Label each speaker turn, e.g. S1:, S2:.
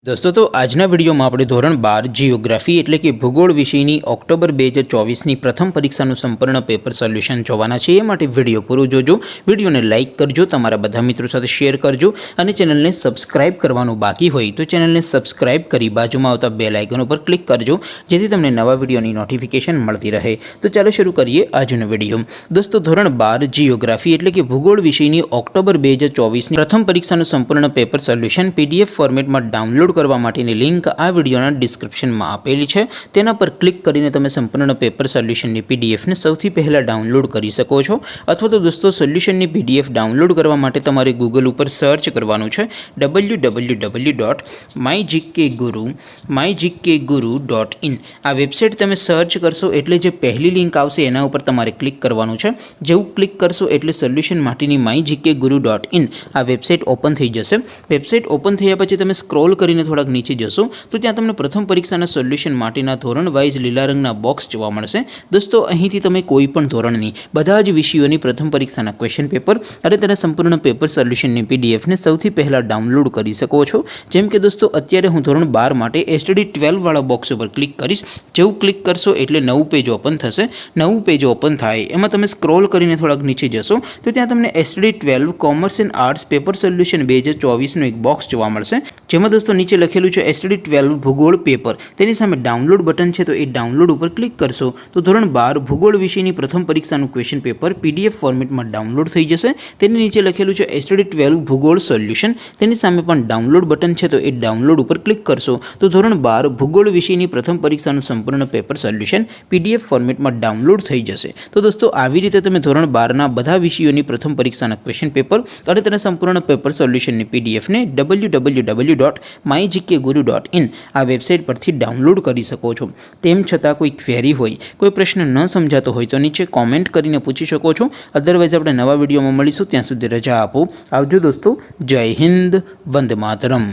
S1: दोस्तों तो आजना विडियो में આપણે ધોરણ 12 જીઓગ્રાફી એટલે કે ભૂગોળ વિષયની ઓક્ટોબર 2024 ની પ્રથમ પરીક્ષાનું સંપૂર્ણ પેપર સોલ્યુશન જોવાના છે। એ માટે વિડિયો પૂરો જોજો, વિડિયોને લાઈક કરજો, તમારા બધા મિત્રો સાથે શેર કરજો અને ચેનલને સબસ્ક્રાઇબ કરવાનું બાકી હોય તો ચેનલને સબસ્ક્રાઇબ કરી બાજુમાં આવતા બેલ આઇકન ઉપર ક્લિક કરજો જેથી તમને નવા વિડિયોની નોટિફિકેશન મળતી રહે। તો ચાલો શરૂ કરીએ આજનો વિડિયો। दोस्तों ધોરણ 12 જીઓગ્રાફી એટલે કે ભૂગોળ વિષયની ઓક્ટોબર 2024 ની પ્રથમ પરીક્ષાનું સંપૂર્ણ પેપર સોલ્યુશન પીડીએફ ફોર્મેટમાં ડાઉનલોડ કરવા માટેની લિંક આ વિડિયોના ડિસ્ક્રિપ્શનમાં આપેલી છે। તેના પર ક્લિક કરીને તમે સંપૂર્ણ પેપર સોલ્યુશનની પીડીએફને સૌથી પહેલા ડાઉનલોડ કરી શકો છો। અથવા તો દોસ્તો સોલ્યુશનની પીડીએફ ડાઉનલોડ કરવા માટે તમારે ગૂગલ ઉપર સર્ચ કરવાનું છે www.mygkguru.in। આ વેબસાઇટ તમે સર્ચ કરશો એટલે જે પહેલી લિંક આવશે એના ઉપર તમારે ક્લિક કરવાનું છે। જેવું ક્લિક કરશો એટલે સોલ્યુશન માટેની mygkguru.in આ વેબસાઇટ ઓપન થઈ જશે। વેબસાઇટ ઓપન થયા પછી તમે સ્ક્રોલ કરીને થોડાક નીચે જશો તો ત્યાં તમને પ્રથમ પરીક્ષાના સોલ્યુશન માટેના ધોરણ વાઇઝ લીલા રંગના બોક્સ જોવા મળશે। દોસ્તો અહીંથી તમે કોઈ પણ ધોરણની બધા જ વિષયોની પ્રથમ પરીક્ષાના ક્વેશ્ચન પેપર અને તેના સંપૂર્ણ પેપર સોલ્યુશનની પીડીએફને સૌથી પહેલા ડાઉનલોડ કરી શકો છો। જેમ કે દોસ્તો અત્યારે હું ધોરણ 12 માટે એસટીડી 12 વાળા બોક્સ ઉપર ક્લિક કરીશ। જેવું ક્લિક કરશો એટલે નવું પેજ ઓપન થશે। નવું પેજ ઓપન થાય એમાં તમે સ્ક્રોલ કરીને થોડાક નીચે જશો તો ત્યાં તમને STD 12 commerce and arts paper solution 2024 નો એક બોક્સ જોવા મળશે। જેમાં દોસ્તો નીચે લખેલું છે એસટીડી 12 ભૂગોળ પેપર, તેની સામે ડાઉનલોડ બટન છે તો એ ડાઉનલોડ ઉપર ક્લિક કરશો તો ધોરણ 12 ભૂગોળ વિષયની પ્રથમ પરીક્ષાનું ક્વેશ્ચન પેપર પીડીએફ ફોર્મેટમાં ડાઉનલોડ થઈ જશે। તેની નીચે લખેલું છે એસટીડી 12 ભૂગોળ સોલ્યુશન, તેની સામે પણ ડાઉનલોડ બટન છે તો એ ડાઉનલોડ ઉપર ક્લિક કરશો તો ધોરણ 12 ભૂગોળ વિષયની પ્રથમ પરીક્ષાનું સંપૂર્ણ પેપર સોલ્યુશન પીડીએફ ફોર્મેટમાં ડાઉનલોડ થઈ જશે। તો દોસ્તો આવી રીતે તમે ધોરણ 12ના બધા વિષયોની પ્રથમ પરીક્ષાના ક્વેશ્ચન પેપર અને તેના સંપૂર્ણ પેપર સોલ્યુશનની પીડીએફને www.mygkguru.in આ વેબસાઇટ પરથી ડાઉનલોડ કરી શકો છો। તેમ છતાં કોઈ ક્વેરી હોય, કોઈ પ્રશ્ન ન સમજાતો હોય તો નીચે કોમેન્ટ કરીને પૂછી શકો છો। અધરવાઇઝ આપણે નવા વિડીયોમાં મળીશું, ત્યાં સુધી રજા આપો। આવજો દોસ્તો, જય હિન્દ, વંદે માતરમ।